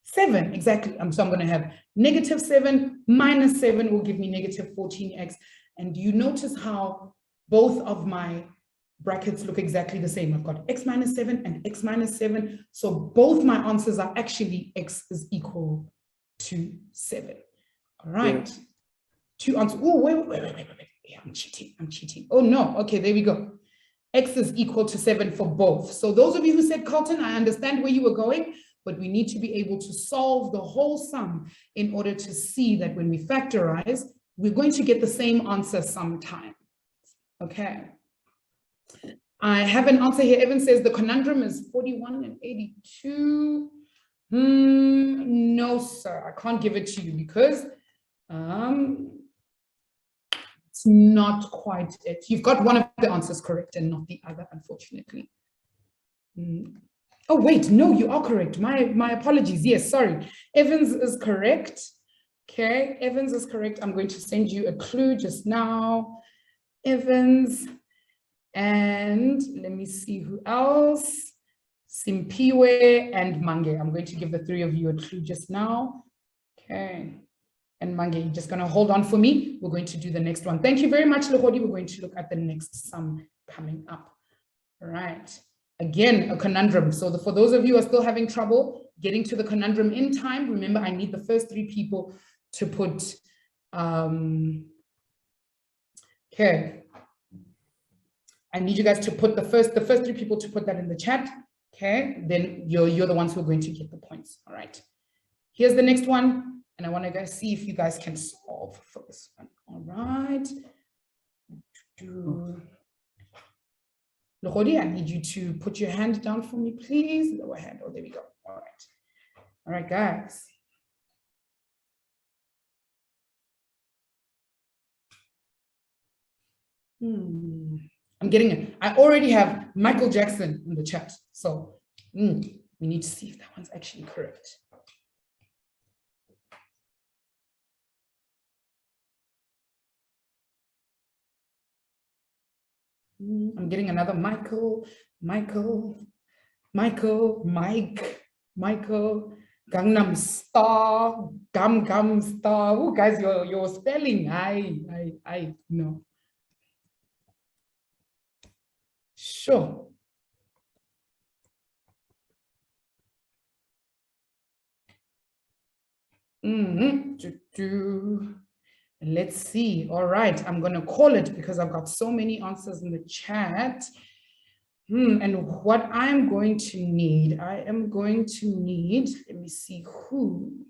7, exactly. So I'm going to have -7 minus 7 will give me -14x. And do you notice how both of my brackets look exactly the same? I've got x minus 7 and x minus 7. So both my answers are actually x is equal to 7. All right. Yeah. Two answers. Oh, wait. Yeah, I'm cheating. Oh, no. Okay, there we go. X is equal to 7 for both. So those of you who said Carlton, I understand where you were going, but we need to be able to solve the whole sum in order to see that when we factorize, we're going to get the same answer sometime. Okay. I have an answer here. Evan says the conundrum is 41 and 82. No, sir, I can't give it to you because it's not quite it. You've got one of the answers correct and not the other, unfortunately. Oh, wait, no, you are correct. My apologies. Yes, sorry. Evans is correct. Okay, Evans is correct. I'm going to send you a clue just now. Evans, and let me see who else. Simpiwe and Mange. I'm going to give the three of you a clue just now. Okay. And Mange, you're just going to hold on for me. We're going to do the next one. Thank you very much, Lehodi. We're going to look at the next sum coming up. All right. Again, a conundrum. So for those of you who are still having trouble getting to the conundrum in time, remember, I need the first three people to put, okay. I need you guys to put the first three people to put that in the chat. Okay, then you're the ones who are going to get the points. All right. Here's the next one. And I want to guys see if you guys can solve for this one. All right. Lehodi, I need you to put your hand down for me, please. Lower hand. Oh, there we go. All right. All right, guys. I'm getting it. I already have Michael Jackson in the chat. So we need to see if that one's actually correct. I'm getting another Michael, Mike, Gangnam Star, Gam Star. Oh, guys, your spelling, I know. Sure. Let's see. All right, I'm going to call it because I've got so many answers in the chat. And what I'm going to need, let me see who.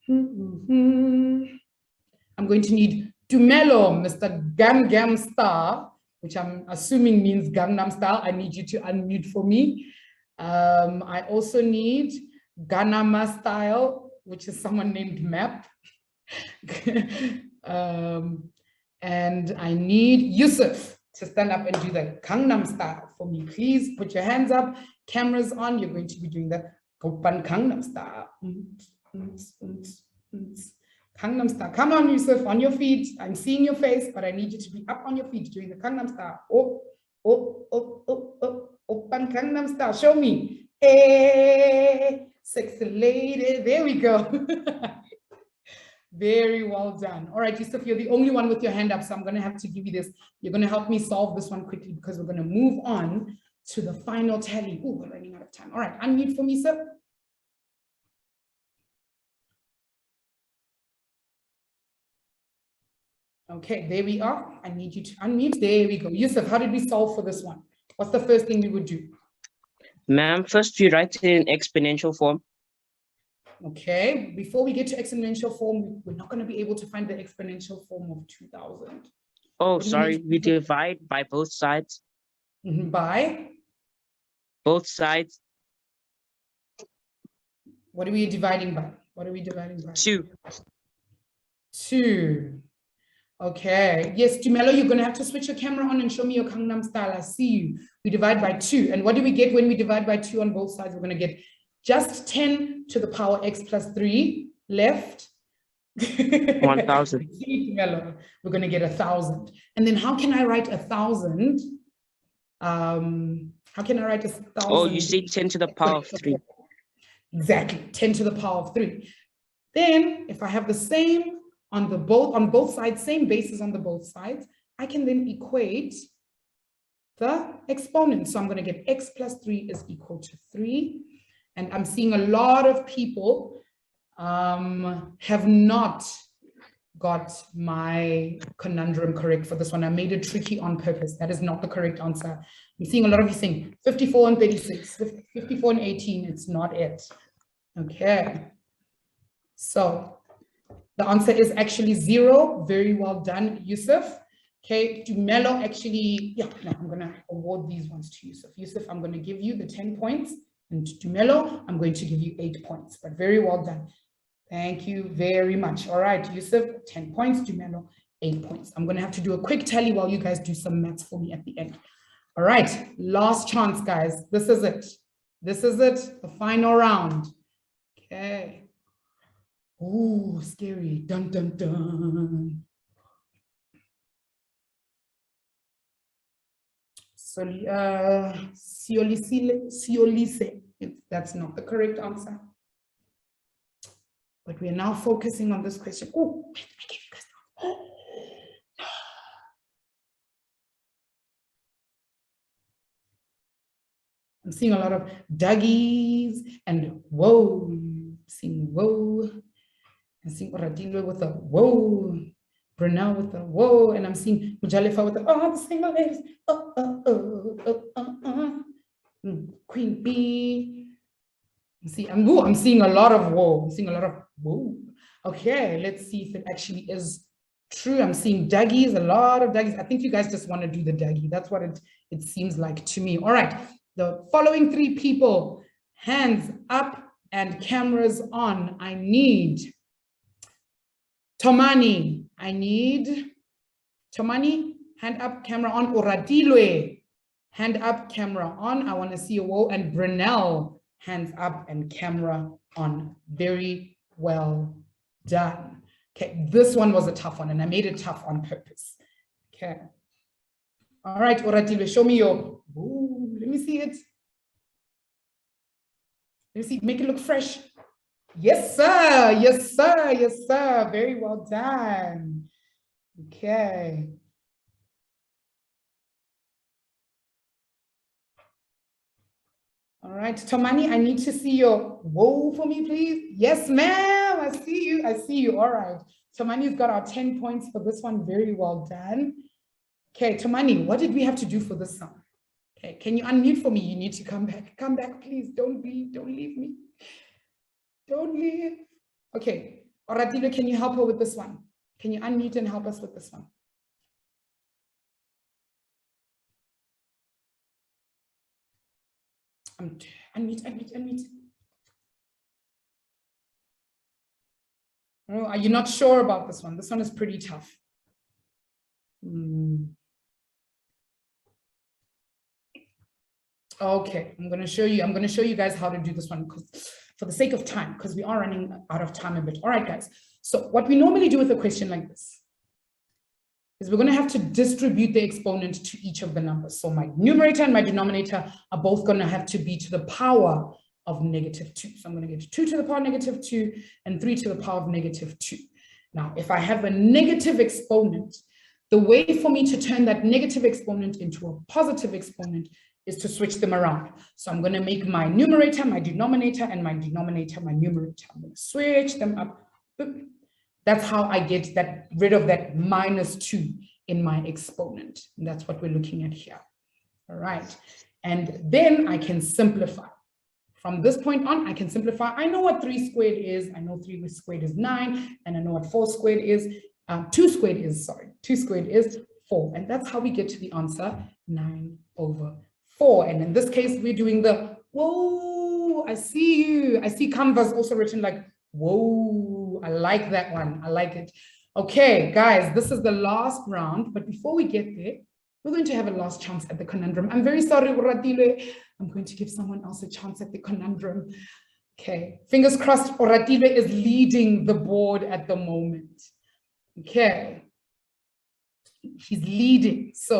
I'm going to need Tumelo, Mr. Gangnam Star, which I'm assuming means Gangnam Style. I need you to unmute for me. I also need Gangnam Style, which is someone named Map. And I need Yusuf to stand up and do the Gangnam Style for me. Please put your hands up, cameras on. You're going to be doing the Gangnam Style. Gangnam Style. Come on, Yusuf, on your feet. I'm seeing your face, but I need you to be up on your feet doing the Gangnam Style. Gangnam Style. Show me. Hey, sexy lady. There we go. Very well done. All right, Yusuf, you're the only one with your hand up, so I'm going to have to give you this. You're going to help me solve this one quickly because we're going to move on to the final tally. Oh, we're running out of time. All right, unmute for me, sir. Okay, there we are. I need you to unmute. There we go. Yusuf, how did we solve for this one? What's the first thing we would do? Ma'am, first you write it in exponential form. Okay, before we get to exponential form, we're not going to be able to find the exponential form of 2000. Oh, sorry, we divide by both sides. By? Both sides. What are we dividing by? What are we dividing by? 2. 2. Okay, yes, Tumelo, you're going to have to switch your camera on and show me your Gangnam Style. I see you. We divide by 2. And what do we get when we divide by 2 on both sides? We're going to get just 10 to the power x plus 3 left. 1000. We're going to get 1,000. And then how can I write 1,000? How can I write 1,000? Oh, you say 10 to the power of 3. Exactly, 10 to the power of 3. Then if I have the same on both sides, same basis on the both sides, I can then equate the exponent. So I'm going to get x plus 3 is equal to 3. And I'm seeing a lot of people have not got my conundrum correct for this one. I made it tricky on purpose. That is not the correct answer. I'm seeing a lot of you saying 54 and 36, 54 and 18, it's not it. Okay. So the answer is actually 0. Very well done, Yusuf. Okay, Tumelo actually, I'm going to award these ones to Yusuf. Yusuf, I'm going to give you the 10 points. And Tumelo, I'm going to give you 8 points, but very well done. Thank you very much. All right, Yusuf, 10 points, Tumelo, 8 points. I'm going to have to do a quick tally while you guys do some maths for me at the end. All right, last chance, guys. This is it. This is it, the final round. Okay. Ooh, scary. Dun, dun, dun. So, Siolise, that's not the correct answer. But we are now focusing on this question. Oh, I gave you guys. I'm seeing a lot of Dougies and whoa. I'm seeing whoa. I'm seeing Oradilwe with a whoa. Brunel with the whoa, and I'm seeing Mujalifa with the the single ladies. Queen B. I'm seeing a lot of whoa. I'm seeing a lot of whoa. Okay, let's see if it actually is true. I'm seeing Dougies, a lot of Dougies. I think you guys just want to do the Dougie. That's what it seems like to me. All right, the following 3 people, hands up and cameras on. I need Tomani. I need Tomani, hand up, camera on. Oradilwe, hand up, camera on. I want to see a whoa. And Brunel, hands up and camera on. Very well done. Okay, this one was a tough one, and I made it tough on purpose. Okay. All right, Oradilwe, show me your, ooh, let me see it. Let me see, make it look fresh. Yes, sir. Yes, sir. Yes, sir. Very well done. Okay. All right, Tomani, I need to see your whoa for me, please. Yes, ma'am. I see you. I see you. All right. Tomani's got our 10 points for this one. Very well done. Okay, Tomani, what did we have to do for this song? Okay, can you unmute for me? You need to come back. Come back, please. Don't leave. Don't leave me. Don't leave. Okay. Oratile, can you help her with this one? Can you unmute and help us with this one? Unmute. Oh, are you not sure about this one? This one is pretty tough. Okay, I'm going to show you guys how to do this one for the sake of time, because we are running out of time a bit. All right, guys. So what we normally do with a question like this is we're going to have to distribute the exponent to each of the numbers. So my numerator and my denominator are both going to have to be to the power of -2. So I'm going to get 2 to the power of -2 and 3 to the power of -2. Now, if I have a negative exponent, the way for me to turn that negative exponent into a positive exponent is to switch them around. So I'm going to make my numerator my denominator and my denominator my numerator. I'm going to switch them up. That's how I get rid of that -2 in my exponent. And that's what we're looking at here. All right. And then I can simplify. From this point on, I can simplify. I know what 3 squared is. I know 3 squared is 9. And I know what 4 squared is. 2 squared is, sorry. 2 squared is 4. And that's how we get to the answer, 9/4. And in this case, we're doing the, whoa, I see you. I see Canva's also written like, whoa, I like that one. I like it. Okay, guys, this is the last round. But before we get there, we're going to have a last chance at the conundrum. I'm very sorry, Oratile. I'm going to give someone else a chance at the conundrum. Okay, fingers crossed, Oratile is leading the board at the moment. Okay, she's leading. So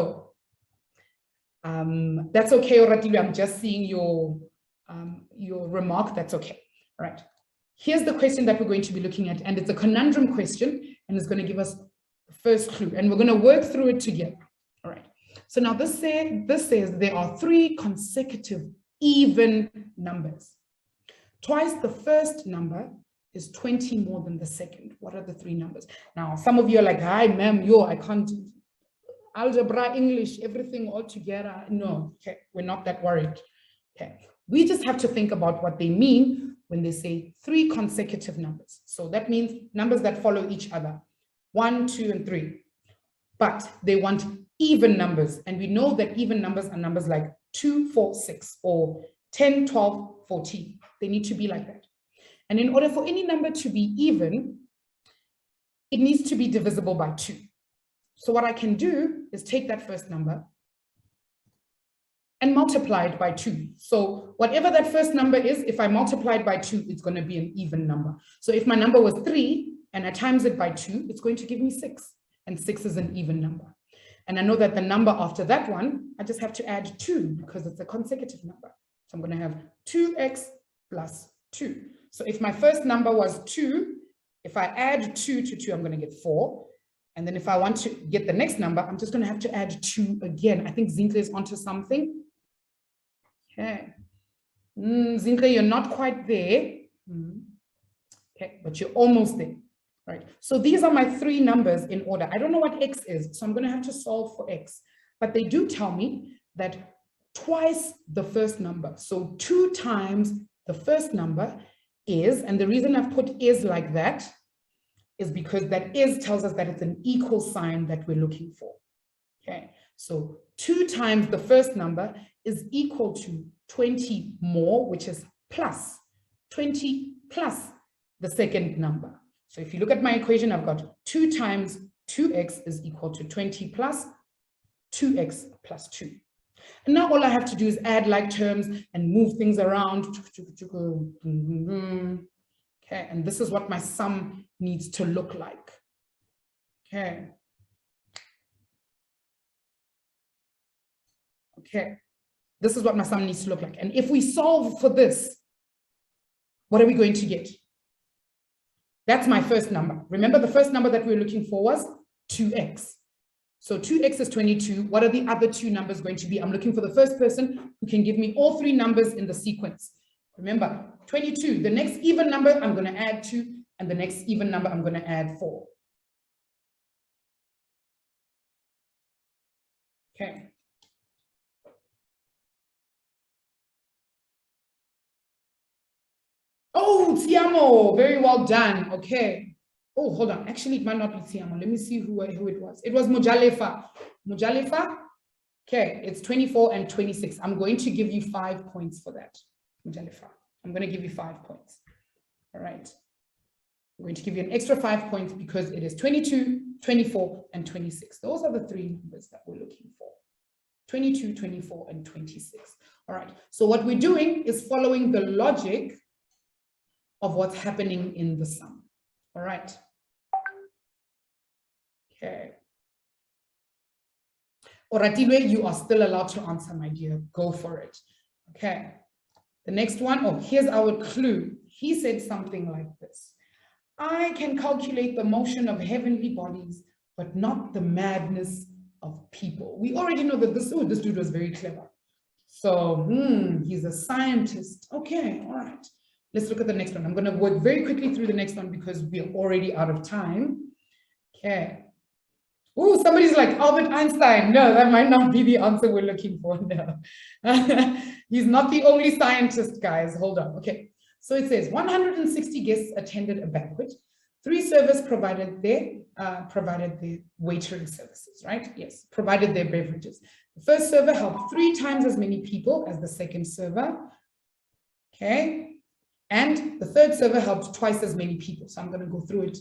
that's okay, Oratile. I'm just seeing your remark. That's okay. All right. Here's the question that we're going to be looking at, and it's a conundrum question, and it's going to give us the first clue, and we're going to work through it together. All right. So now this says there are 3 consecutive even numbers. Twice the first number is 20 more than the second. What are the 3 numbers? Now, some of you are like, hi, ma'am, I can't do algebra, English, everything all together. No, okay, we're not that worried. Okay, we just have to think about what they mean when they say 3 consecutive numbers. So that means numbers that follow each other, 1, 2, and 3. But they want even numbers. And we know that even numbers are numbers like 2, 4, 6, or 10, 12, 14. They need to be like that. And in order for any number to be even, it needs to be divisible by 2. So what I can do is take that first number and multiply it by 2. So whatever that first number is, if I multiply it by 2, it's going to be an even number. So if my number was 3 and I times it by 2, it's going to give me 6. And 6 is an even number. And I know that the number after that one, I just have to add 2 because it's a consecutive number. So I'm going to have 2x plus 2. So if my first number was 2, if I add 2 to 2, I'm going to get 4. And then if I want to get the next number, I'm just going to have to add 2 again. I think Zinhle is onto something. Okay. Zinhle, you're not quite there. Okay, but you're almost there. Right. So these are my 3 numbers in order. I don't know what x is, so I'm going to have to solve for x. But they do tell me that twice the first number, so 2 times the first number is, and the reason I've put is like that is because that is tells us that it's an equal sign that we're looking for. Okay, so 2 times the first number is equal to 20 more, which is plus 20 plus the second number. So if you look at my equation, I've got 2 times 2x is equal to 20 plus 2x plus 2. And now all I have to do is add like terms and move things around. Okay, and this is what my sum needs to look like. Okay. Okay, this is what my sum needs to look like. And if we solve for this, what are we going to get? That's my first number. Remember, the first number that we were looking for was 2x. So 2x is 22. What are the other 2 numbers going to be? I'm looking for the first person who can give me all 3 numbers in the sequence. Remember, 22, the next even number, I'm going to add 2, and the next even number, I'm going to add 4. Okay. Oh, Tiamo, very well done. Okay. Oh, hold on. Actually, it might not be Tiamo. Let me see who it was. It was Mojalefa. Mojalefa. Okay, it's 24 and 26. I'm going to give you 5 points for that. Mojalefa. I'm going to give you 5 points. All right. I'm going to give you an extra 5 points because it is 22, 24, and 26. Those are the 3 numbers that we're looking for. 22, 24, and 26. All right. So what we're doing is following the logic of what's happening in the sum. All right. Okay. Oratile, you are still allowed to answer, my dear. Go for it. Okay. The next one, oh, here's our clue. He said something like this. I can calculate the motion of heavenly bodies, but not the madness of people. We already know that this dude was very clever. So, he's a scientist. Okay, all right. Let's look at the next one. I'm going to work very quickly through the next one because we're already out of time. Okay. Oh, somebody's like Albert Einstein. No, that might not be the answer we're looking for. No. He's not the only scientist, guys. Hold on. Okay. So it says 160 guests attended a banquet. 3 servers provided their waitering services, right? Yes, provided their beverages. The first server helped 3 times as many people as the second server. Okay. And the third server helped twice as many people. So I'm going to go through it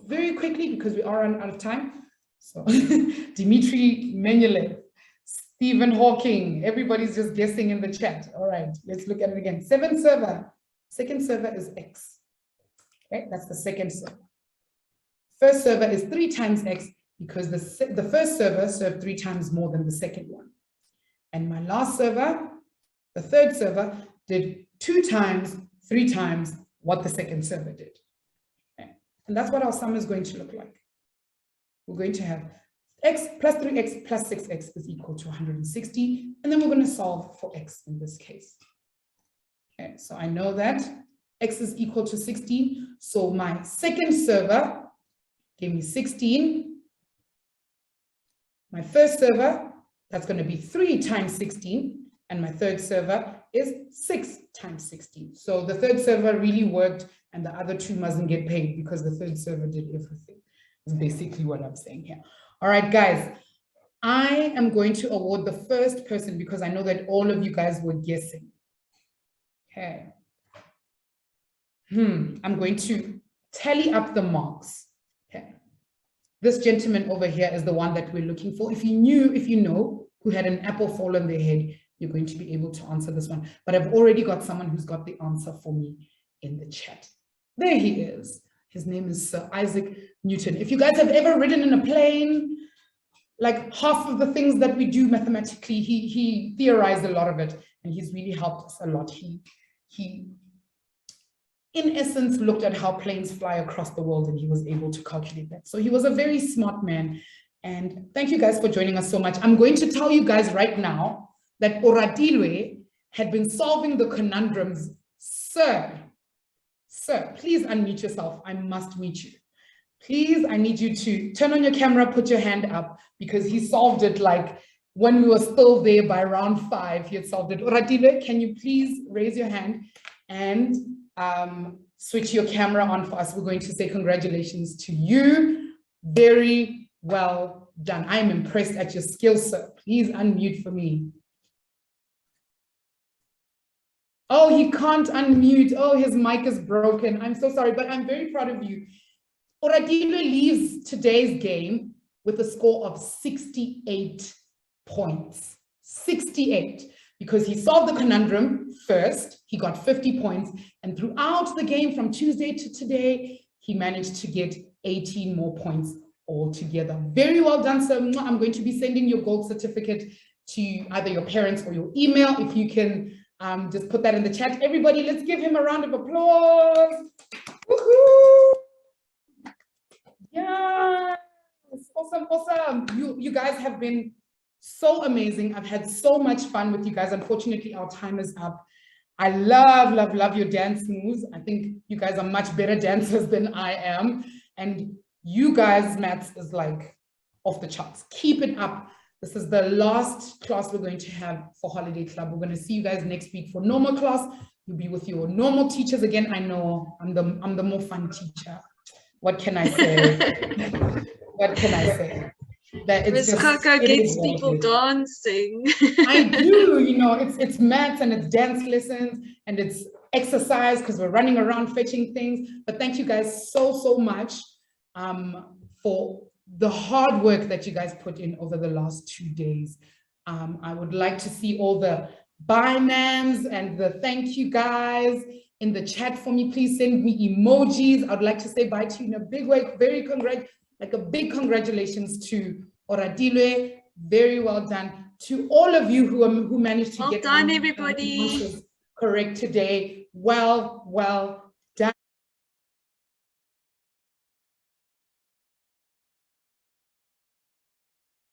very quickly because we are running out of time. So Dmitry Mendeleev, Stephen Hawking, everybody's just guessing in the chat. All right, let's look at it again. 7th server, second server is X. Okay, that's the second server. First server is 3 times X because the first server served 3 times more than the second one. And my last server, the third server, did 2 times, 3 times what the second server did. Okay. And that's what our sum is going to look like. We're going to have X plus 3X plus 6X is equal to 160. And then we're going to solve for X in this case. Okay, so I know that X is equal to 16. So my second server gave me 16. My first server, that's going to be 3 times 16. And my third server is 6 times 16. So the third server really worked and the other 2 mustn't get paid because the third server did everything. Is basically what I'm saying here. All right, guys, I am going to award the first person because I know that all of you guys were guessing. Okay. I'm going to tally up the marks. Okay. This gentleman over here is the one that we're looking for. If you know who had an apple fall on their head, you're going to be able to answer this one. But I've already got someone who's got the answer for me in the chat. There he is. His name is Sir Isaac Newton. If you guys have ever ridden in a plane, like half of the things that we do mathematically, he theorized a lot of it, and he's really helped us a lot. He in essence, looked at how planes fly across the world, and he was able to calculate that. So he was a very smart man. And thank you guys for joining us so much. I'm going to tell you guys right now that Oradilwe had been solving the conundrums. Sir, please unmute yourself. I must meet you. Please, I need you to turn on your camera, put your hand up, because he solved it like when we were still there by round 5, he had solved it. Oradilwe, can you please raise your hand and switch your camera on for us? We're going to say congratulations to you. Very well done. I am impressed at your skills, sir. Please unmute for me. Oh, he can't unmute. Oh, his mic is broken. I'm so sorry, but I'm very proud of you. Oradilwe leaves today's game with a score of 68 points. 68, because he solved the conundrum first. He got 50 points. And throughout the game from Tuesday to today, he managed to get 18 more points altogether. Very well done, sir. I'm going to be sending your gold certificate to either your parents or your email. If you can just put that in the chat. Everybody, let's give him a round of applause. Woohoo! Yes, awesome, awesome. You guys have been so amazing. I've had so much fun with you guys. Unfortunately, our time is up. I love your dance moves. I think you guys are much better dancers than I am. And you guys, maths is like off the charts. Keep it up. This is the last class we're going to have for Holiday Club. We're going to see you guys next week for normal class. You'll be with your normal teachers again. I know I'm the more fun teacher. What can I say? What can I say? That it's Miss Coco gets people dancing. I do, you know, it's maths and it's dance lessons and it's exercise because we're running around fetching things. But thank you guys so much for the hard work that you guys put in over the last 2 days. I would like to see all the bye ma'ams and the thank you guys in the chat for me. Please send me emojis. I'd like to say bye to you in a big way. A big congratulations to Oradilwe. Very well done. To all of you who managed to well get done, everybody. correct today. Well